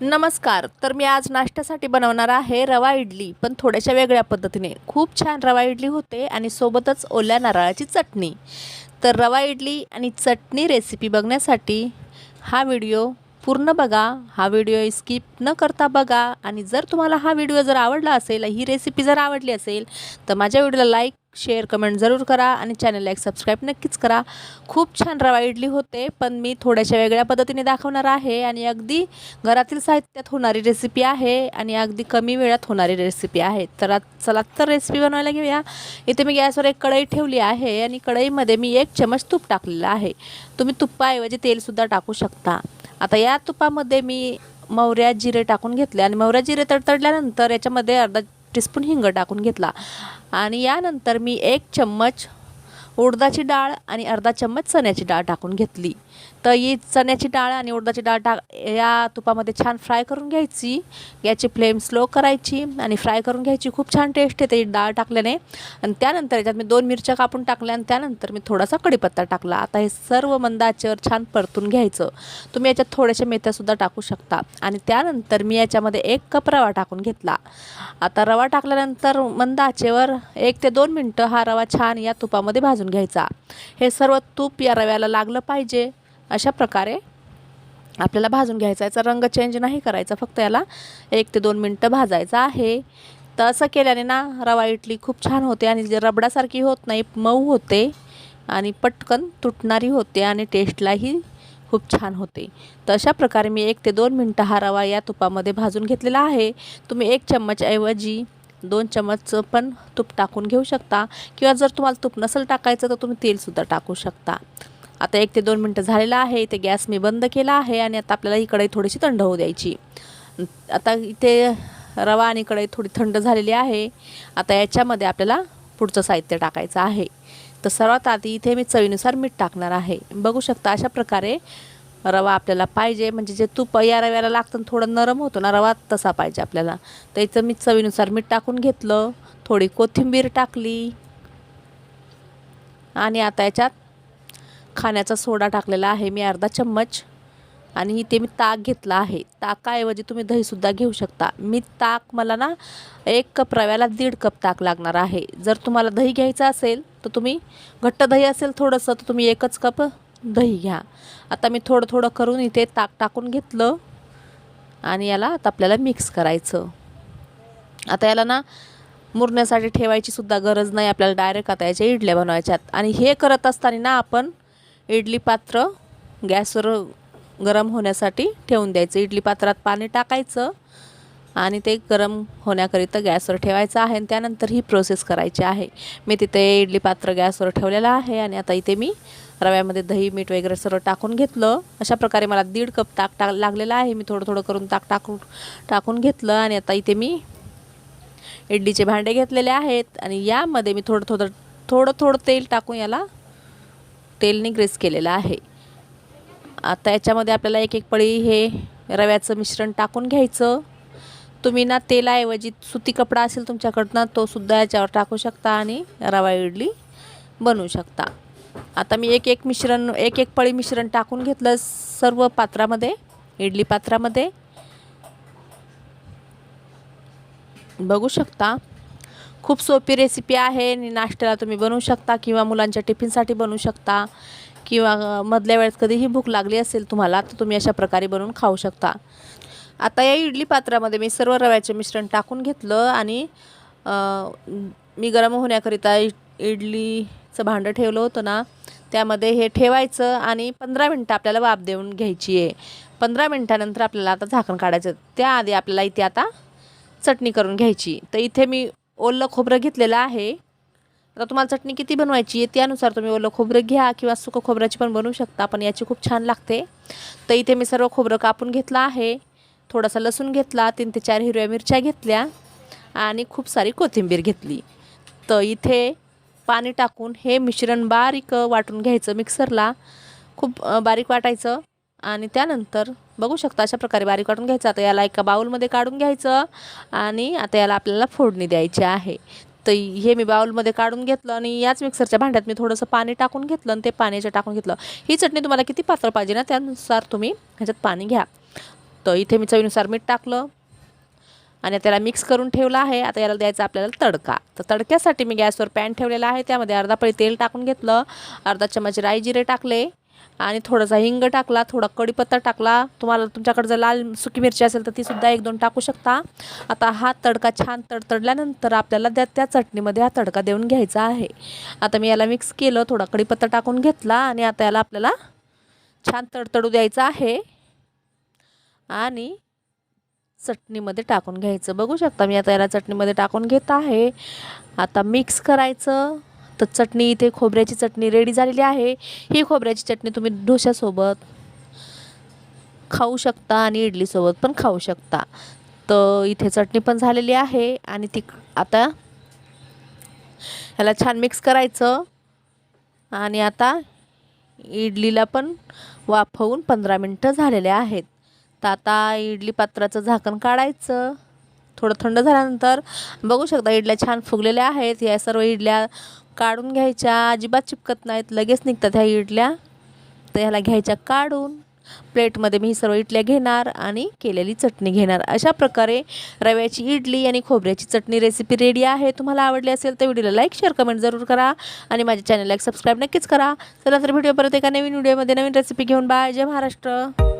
नमस्कार. तर मी आज नाश्त्यासाठी बनवणार आहे रवा इडली, पण थोड्याशा वेगळ्या पद्धतीने. खूप छान रवा इडली होते आणि सोबतच ओल्या नारळाची चटणी. तर रवा इडली आणि चटणी रेसिपी बघण्यासाठी हा व्हिडिओ पूर्ण बघा. हा व्हिडिओ स्किप न करता बघा आणि जर तुम्हाला हा व्हिडिओ जर आवडला असेल, ही रेसिपी जर आवडली असेल, तर माझ्या व्हिडिओला लाईक, शेअर, कमेंट जरूर करा आणि चॅनलला एक सबस्क्राईब नक्कीच करा. खूप छान रवा इडली होते, पण मी थोड्याशा वेगळ्या पद्धतीने दाखवणार आहे आणि अगदी घरातील साहित्यात होणारी रेसिपी आहे आणि अगदी कमी वेळात होणारी रेसिपी आहे. तर चला तर रेसिपी बनवायला घेऊया. इथे मी गॅसवर एक कढई ठेवली आहे आणि कढईमध्ये मी 1 चमच तूप टाकलेलं आहे. तुम्ही तुपाऐवजी तेलसुद्धा टाकू शकता. आता या तुपामध्ये मी मोहऱ्या, जिरे टाकून घेतले आणि मोहऱ्या, जिरे तडतडल्यानंतर याच्यामध्ये अर्धा टीस्पून हिंग टाकून घेतला आणि यानंतर मी 1 चम्मच उडदाची डाळ आणि अर्धा चम्मच चण्याची डाळ टाकून घेतली. तर ही चण्याची डाळ आणि उडदाची डाळ या तुपामध्ये छान फ्राय करून घ्यायची. याची फ्लेम स्लो करायची आणि फ्राय करून घ्यायची. खूप छान टेस्ट येते डाळ टाकल्याने. आणि त्यानंतर याच्यात मी 2 मिरच्या कापून टाकल्या आणि त्यानंतर मी थोडासा कढीपत्ता टाकला. आता हे सर्व मंद आचेवर छान परतून घ्यायचं. तुम्ही याच्यात थोड्याशा मेथ्यासुद्धा टाकू शकता आणि त्यानंतर मी याच्यामध्ये 1 कप रवा टाकून घेतला. आता रवा टाकल्यानंतर मंद आचेवर 1 ते 2 मिनटं हा रवा छान या तुपामध्ये भाजून घ्यायचा. हे सर्व तूप या रव्याला लागलं पाहिजे. अशा प्रकारे आपल्याला भाजून घ्यायचा. याचा रंग चेंज नाही करायचा, फक्त याला 1 ते 2 मिनटं भाजायचं आहे. तर असं केल्याने ना रवा इडली खूप छान होते आणि रबडासारखी होत नाही, मऊ होते आणि पटकन तुटणारी होते आणि टेस्टलाही खूप छान होते. तर अशा प्रकारे मी 1 ते 2 मिनटं हा रवा या तुपामध्ये भाजून घेतलेला आहे. तुम्ही 1 चम्मचऐवजी 2 चम्मच पण तूप टाकून घेऊ शकता किंवा जर तुम्हाला तूप नसेल टाकायचं तर तुम्ही तेलसुद्धा टाकू शकता. आता 1 ते 2 मिनटं झालेलं आहे. इथे गॅस मी बंद केला आहे आणि आता आपल्याला ही कढई थोडीशी थंड होऊ द्यायची. आता इथे रवा आणि कढई थोडी थंड झालेली आहे. आता याच्यामध्ये आपल्याला पुढचं साहित्य टाकायचं आहे. तर सर्वात आधी इथे मी चवीनुसार मीठ टाकणार आहे. बघू शकता अशा प्रकारे रवा आपल्याला पाहिजे, म्हणजे जे तूप या रव्याला लागतं थोडं नरम होतो ना रवा, तसा पाहिजे आपल्याला. तर इथं मी चवीनुसार मीठ टाकून घेतलं. थोडी कोथिंबीर टाकली आणि आता याच्यात खाण्याचा सोडा टाकलेला आहे मी अर्धा चम्मच आणि इथे मी ताक घेतला आहे. ताकाऐवजी तुम्ही दहीसुद्धा घेऊ शकता. मी ताक मला ना 1 कप रव्याला 1.5 कप ताक लागणार आहे. जर तुम्हाला दही घ्यायचं असेल तर तुम्ही, घट्ट दही असेल थोडंसं, तर तुम्ही 1च कप दही घ्या. आता मी थोडं थोडं करून इथे ताक टाकून घेतलं आणि याला आता आपल्याला मिक्स करायचं. आता याला ना मुरण्यासाठी ठेवायची सुद्धा गरज नाही आपल्याला, डायरेक्ट आता याच्या इडल्या बनवायच्यात. आणि हे करत असताना ना आपण इडली पात्र गॅसवर गरम होण्यासाठी ठेवून द्यायचं. इडली पात्रात पाणी टाकायचं आणि ते गरम होण्याकरिता गॅसवर ठेवायचं आहे आणि त्यानंतर ही प्रोसेस करायची आहे. मी तिथे इडली पात्र गॅसवर ठेवलेलं आहे आणि आता इथे मी रव्यामध्ये दही, मीठ वगैरे सर्व टाकून घेतलं. अशा प्रकारे मला 1.5 कप ताक लागलेलं आहे. मी थोडं थोडं करून ताक टाकून घेतलं आणि आता इथे मी इडलीचे भांडे घेतलेले आहेत आणि यामध्ये मी थोडं थोडं तेल टाकून याला तेलने ग्रीस केलेलं आहे. आता याच्यामध्ये आपल्याला 1 पळी हे रव्याचं मिश्रण टाकून घ्यायचं. तुम्ही ना तेलाऐवजी सुती कपडा असेल तुमच्याकडनं, तो सुद्धा याच्यावर टाकू शकता आणि रवा इडली बनवू शकता. आता मी 1 पळी मिश्रण टाकून घेतलं सर्व पात्रामध्ये, इडली पात्रामध्ये. बघू शकता खूप सोपी रेसिपी आहे आणि नाश्त्याला तुम्ही बनवू शकता किंवा मुलांच्या टिफिनसाठी बनवू शकता किंवा मधल्या वेळेत कधीही भूक लागली असेल तुम्हाला तर तुम्ही अशा प्रकारे बनवून खाऊ शकता. आता या इडली पात्रामध्ये मी सर्व रव्याचे मिश्रण टाकून घेतलं आणि मी गरम होण्याकरिता इडलीचं भांडं ठेवलं होतं ना, त्यामध्ये हे ठेवायचं आणि 15 मिनटं आपल्याला वाफ देऊन घ्यायची आहे. 15 मिनटानंतर आपल्याला आता झाकण काढायचं. त्याआधी आपल्याला इथे आता चटणी करून घ्यायची. तर इथे मी ओलं खोबरं घेतलेलं आहे. आता तुम्हाला चटणी किती बनवायची आहे त्यानुसार तुम्ही ओलं खोबरं घ्या किंवा सुकं खोबऱ्याची पण बनवू शकता, पण याची खूप छान लागते. तर इथे मी सर्व खोबरं कापून घेतलं आहे. थोडासा लसूण घेतला, 3 ते 4 हिरव्या मिरच्या घेतल्या आणि खूप सारी कोथिंबीर घेतली. तर इथे पाणी टाकून हे मिश्रण बारीक वाटून घ्यायचं मिक्सरला. खूप बारीक वाटायचं आणि त्यानंतर बघू शकता अशा प्रकारे बारीक वाटून घ्यायचं. आता याला एका बाउलमध्ये काढून घ्यायचं आणि आता याला आपल्याला फोडणी द्यायची आहे. तर हे मी बाउलमध्ये काढून घेतलं आणि याच मिक्सरच्या भांड्यात मी थोडंसं पाणी टाकून घेतलं आणि ते पाण्याचं टाकून घेतलं. ही चटणी तुम्हाला किती पातळ पाहिजे ना त्यानुसार तुम्ही ह्याच्यात पाणी घ्या. तर इथे मी चवीनुसार मीठ टाकलं आणि त्याला मिक्स करून ठेवलं आहे. आता याला द्यायचा आपल्याला तडका. तर तडक्यासाठी मी गॅसवर पॅन ठेवलेला आहे. त्यामध्ये अर्धा पळी तेल टाकून घेतलं, अर्धा चमच राई जिरे टाकले आणि थोडासा हिंग टाकला, थोडा कढीपत्ता टाकला. तुम्हाला तुमच्याकडे जर लाल सुकी मिरची असेल तर ती सुद्धा 1-2 टाकू शकता. आता हा तडका छान तडतडल्यानंतर आपल्याला त्या चटणीमध्ये हा तडका देऊन घ्यायचा आहे. आता मी याला मिक्स केलं, थोडा कढीपत्ता टाकून घेतला आणि आता याला आपल्याला छान तडतडू द्यायचं आहे आणि चटणीमध्ये टाकून घ्यायचं. बघू शकता मी आता याला चटणीमध्ये टाकून घेत आहे. आता मिक्स करायचं. तर चटणी इथे खोबऱ्याची चटणी रेडी झालेली आहे. ही खोबऱ्याची चटणी तुम्ही डोश्यासोबत खाऊ शकता आणि इडलीसोबत पण खाऊ शकता. तर इथे चटणी पण झालेली आहे आणि ती आता ह्याला छान मिक्स करायचं आणि आता इडलीला पण वाफवून 15 मिनटं झालेले आहेत. तर आता इडली पात्राचं झाकण काढायचं. थोडं थंड झाल्यानंतर बघू शकता इडल्या छान फुगलेल्या आहेत. या सर्व इडल्या काढून घ्यायच्या, अजिबात चिपकत नाहीत, लगेच निघतात ह्या इडल्या. तर ह्याला घ्यायच्या काढून. प्लेटमध्ये मी ही सर्व इडल्या घेणार आणि केलेली चटणी घेणार. अशा प्रकारे रव्याची इडली आणि खोबऱ्याची चटणी रेसिपी रेडी आहे. तुम्हाला आवडली असेल तर व्हिडिओला लाईक शेअर कमेंट जरूर करा आणि माझ्या चॅनलला एक सबस्क्राईब नक्कीच करा. चला तर व्हिडिओ परत एका नवीन व्हिडिओमध्ये नवीन रेसिपी घेऊन बाय. जय महाराष्ट्र.